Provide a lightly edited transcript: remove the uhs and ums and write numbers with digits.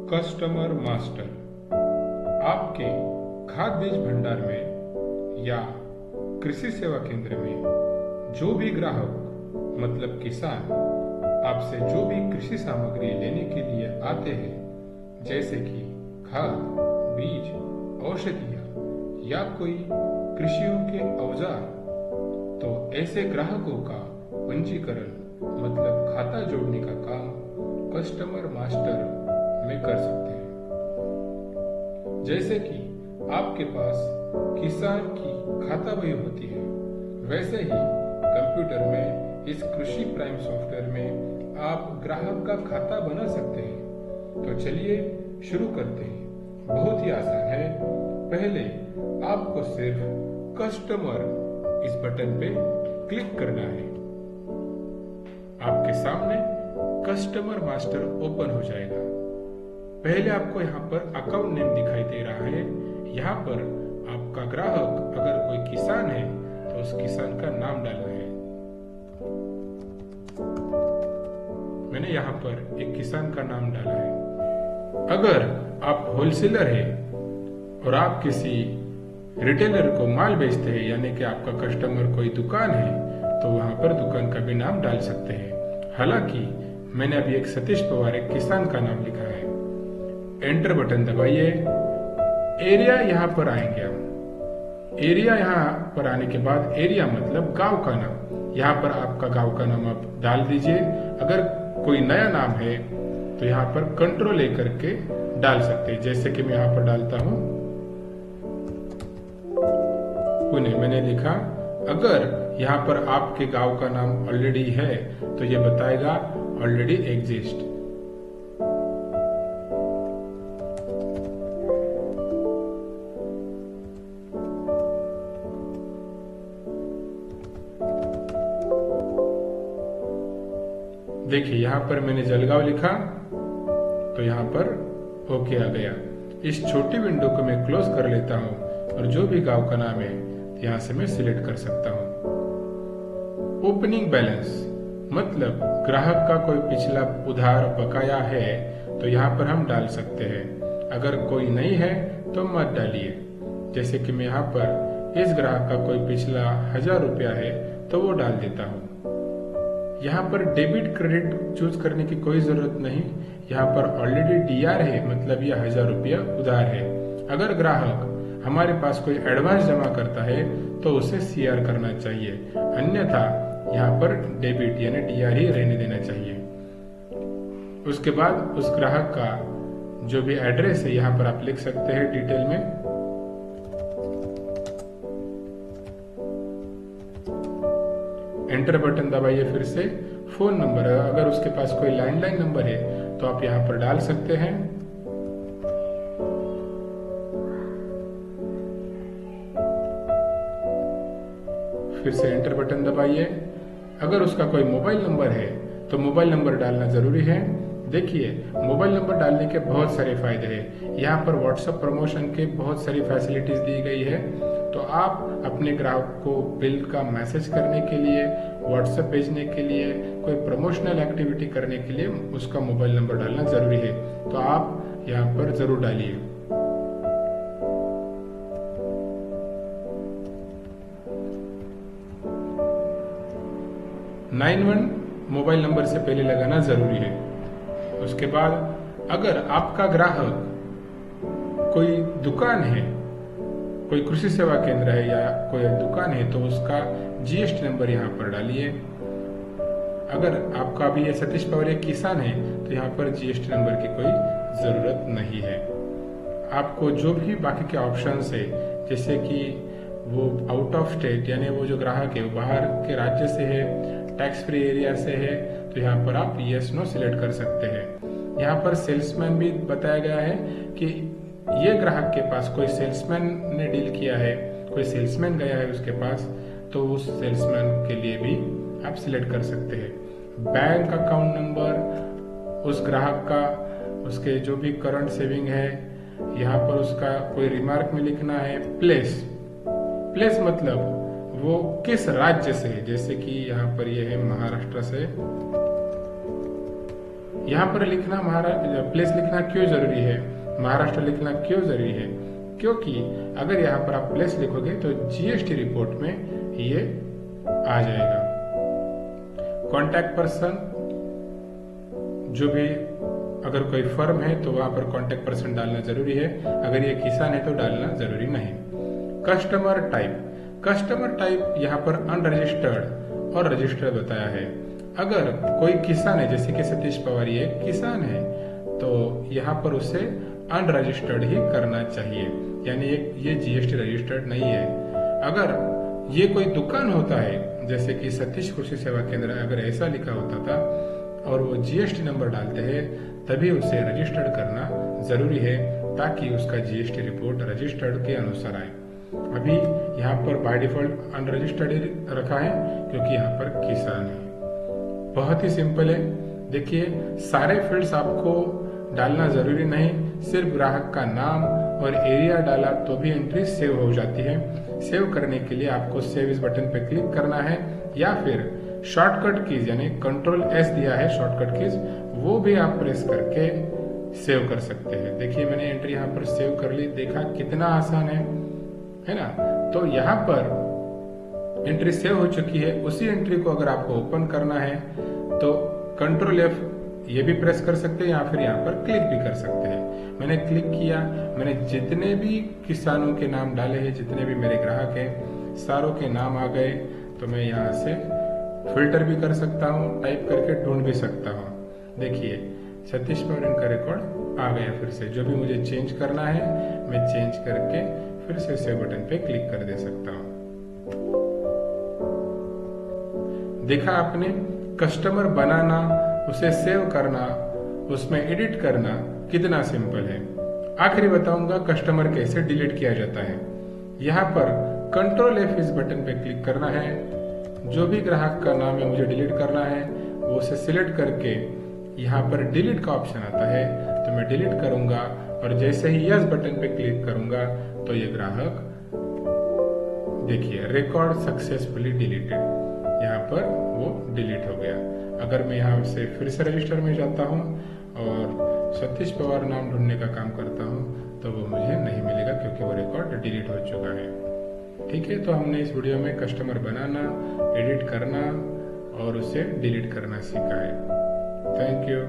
Customer master आपके खाद्य बीज भंडार में या कृषि सेवा केंद्र में जो भी ग्राहक मतलब किसान आपसे जो भी कृषि सामग्री लेने के लिए आते हैं, जैसे कि खाद, बीज, औषधियाँ या कोई कृषियों के औजार, तो ऐसे ग्राहकों का पंजीकरण मतलब खाता जोड़ने का काम कस्टमर मास्टर में कर सकते हैं। जैसे कि आपके पास किसान की खाता बही होती है, वैसे ही कंप्यूटर में इस कृषि प्राइम सॉफ्टवेयर में आप ग्राहक का खाता बना सकते हैं। तो चलिए शुरू करते हैं। बहुत ही आसान है। पहले आपको सिर्फ कस्टमर इस बटन पे क्लिक करना है। आपके सामने कस्टमर मास्टर ओपन हो जाएगा। पहले आपको यहाँ पर अकाउंट नेम दिखाई दे रहा है। यहाँ पर आपका ग्राहक अगर कोई किसान है तो उस किसान का नाम डालना है। मैंने यहाँ पर एक किसान का नाम डाला है। अगर आप होलसेलर है और आप किसी रिटेलर को माल बेचते हैं, यानी कि आपका कस्टमर कोई दुकान है, तो वहां पर दुकान का भी नाम डाल सकते हैं। हालांकि मैंने अभी एक सतीश पवार एक किसान का नाम लिखा है। एंटर बटन दबाइए। एरिया यहाँ पर आएंगे हम। एरिया यहाँ पर आने के बाद एरिया मतलब गांव का नाम, यहाँ पर आपका गांव का नाम आप डाल दीजिए। अगर कोई नया नाम है तो यहाँ पर कंट्रोल ए करके डाल सकते हैं। जैसे कि मैं यहाँ पर डालता हूँ पुणे, मैंने लिखा। अगर यहाँ पर आपके गांव का नाम ऑलरेडी है तो ये बताएगा ऑलरेडी एग्जिस्ट। देखिए यहाँ पर मैंने जलगांव लिखा तो यहाँ पर ओके आ गया। इस छोटी विंडो को मैं क्लोज कर लेता हूँ और जो भी गांव का नाम है यहाँ से मैं सिलेक्ट कर सकता हूँ। ओपनिंग बैलेंस मतलब ग्राहक का कोई पिछला उधार बकाया है तो यहाँ पर हम डाल सकते हैं। अगर कोई नहीं है तो मत डालिए। जैसे कि मैं यहाँ पर इस ग्राहक का कोई पिछला 1000 रुपया है तो वो डाल देता हूँ। यहाँ पर डेबिट क्रेडिट चूज करने की कोई जरूरत नहीं। यहाँ पर ऑलरेडी डीआर है, मतलब यह 1000 रुपया उधार है। अगर ग्राहक हमारे पास कोई एडवांस जमा करता है तो उसे सीआर करना चाहिए, अन्यथा यहाँ पर डेबिट यानी डीआर ही रहने देना चाहिए। उसके बाद उस ग्राहक का जो भी एड्रेस है यहाँ पर आप लिख सकते हैं डिटेल में। एंटर बटन दबाइए फिर से। फोन नंबर, अगर उसके पास कोई लैंडलाइन नंबर है तो आप यहाँ पर डाल सकते हैं। फिर से एंटर बटन दबाइए। अगर उसका कोई मोबाइल नंबर है तो मोबाइल नंबर डालना जरूरी है। देखिए मोबाइल नंबर डालने के बहुत सारे फायदे हैं। यहाँ पर व्हाट्सएप प्रमोशन के बहुत सारी फैसिलिटीज दी गई है। तो आप अपने ग्राहक को बिल का मैसेज करने के लिए, व्हाट्सएप भेजने के लिए, कोई प्रमोशनल एक्टिविटी करने के लिए उसका मोबाइल नंबर डालना जरूरी है। तो आप यहाँ पर जरूर डालिए। (91) मोबाइल नंबर से पहले लगाना जरूरी है। उसके बाद अगर आपका ग्राहक कोई दुकान है, कोई कृषि सेवा केंद्र है या कोई दुकान है तो उसका जीएसटी नंबर यहाँ पर डालिए। अगर आपका भी ये सतीश पवार एक किसान है तो यहाँ पर जीएसटी नंबर की कोई जरूरत नहीं है। आपको जो भी बाकी के ऑप्शंस है, जैसे कि वो आउट ऑफ स्टेट यानी वो जो ग्राहक है वो बाहर के राज्य से है, टैक्स फ्री एरिया से है, तो यहाँ पर आप यस नो सिलेक्ट कर सकते हैं। यहाँ पर सेल्समैन भी बताया गया है कि ये ग्राहक के पास कोई सेल्समैन ने डील किया है, कोई सेल्समैन गया है उसके पास, तो उस सेल्समैन के लिए भी आप सिलेक्ट कर सकते हैं। बैंक अकाउंट नंबर उस ग्राहक का, उसके जो भी करंट सेविंग है, यहाँ पर उसका कोई रिमार्क में लिखना है। प्लेस मतलब वो किस राज्य से है, जैसे कि यहाँ पर ये है महाराष्ट्र से, यहाँ पर लिखना प्लेस लिखना क्यों जरूरी है, महाराष्ट्र लिखना क्यों जरूरी है, क्योंकि अगर यहाँ पर आप प्लेस लिखोगे तो जीएसटी रिपोर्ट में ये आ जाएगा। कॉन्टैक्ट पर्सन, जो भी अगर कोई फर्म है तो वहां पर कॉन्टैक्ट पर्सन डालना जरूरी है, अगर ये किसान है तो डालना जरूरी नहीं। कस्टमर टाइप यहाँ पर अनरजिस्टर्ड और रजिस्टर्ड बताया है। अगर कोई किसान है, जैसे कि सतीश पवार ये किसान है, तो यहाँ पर उसे अनरजिस्टर्ड ही करना चाहिए, यानी ये जीएसटी रजिस्टर्ड नहीं है। अगर ये कोई दुकान होता है, जैसे कि सतीश कृषि सेवा केंद्र, अगर ऐसा लिखा होता था और वो जीएसटी नंबर डालते हैं, तभी उसे रजिस्टर्ड करना जरूरी है, ताकि उसका जीएसटी रिपोर्ट रजिस्टर्ड के अनुसार आए। अभी यहाँ पर बाय डिफॉल्ट अनरजिस्टर्ड ही रखा है, क्योंकि यहाँ पर किसान है। बहुत ही सिंपल है। देखिए, सारे फील्ड्स आपको डालना जरूरी नहीं, सिर्फ ग्राहक का नाम और एरिया डाला तो भी एंट्री सेव हो जाती है। सेव करने के लिए आपको सेव इस बटन पे क्लिक करना है, या फिर शॉर्टकट कीज यानी Ctrl+S दिया है शॉर्टकट कीज, वो भी आप प्रेस करके सेव कर सकते हैं। देखिए, मैंने एंट्री यहाँ पर सेव कर ली, देखा कितना आसान है ना। तो यहाँ पर एंट्री सेव हो चुकी है। उसी एंट्री को अगर आपको ओपन करना है तो Ctrl+F ये भी प्रेस कर सकते हैं, या फिर यहाँ पर क्लिक भी कर सकते हैं। मैंने क्लिक किया, मैंने जितने भी किसानों के नाम डाले हैं, जितने भी मेरे ग्राहक हैं, सारों के नाम आ गए। तो मैं यहाँ से फिल्टर भी कर सकता हूँ, टाइप करके ढूंढ भी सकता हूँ। देखिए, सतीश पवार इनका रिकॉर्ड आ गया। फिर से जो भी मुझे चेंज करना है मैं चेंज करके फिर से सेव बटन पे क्लिक कर दे सकता हूँ। देखा आपने, कस्टमर बनाना, उसे सेव करना, उसमें एडिट करना कितना सिंपल है। आखिरी बताऊंगा कस्टमर कैसे डिलीट किया जाता है। यहाँ पर Ctrl+F इस बटन पे क्लिक करना है। जो भी ग्राहक का नाम है मुझे डिलीट करना है, वो उसे सिलेक्ट करके यहाँ पर डिलीट का ऑप्शन आता है, तो मैं डिलीट करूंगा, और जैसे ही यस बटन पे क्लिक करूंगा तो ये ग्राहक, देखिए, रिकॉर्ड सक्सेसफुली डिलीटेड, यहाँ पर वो डिलीट हो गया। अगर मैं यहाँ से फिर से रजिस्टर में जाता हूँ और सतीश पवार नाम ढूंढने का काम करता हूँ, तो वो मुझे नहीं मिलेगा, क्योंकि वो रिकॉर्ड डिलीट हो चुका है। ठीक है, तो हमने इस वीडियो में कस्टमर बनाना, एडिट करना और उसे डिलीट करना सीखा है। Thank you.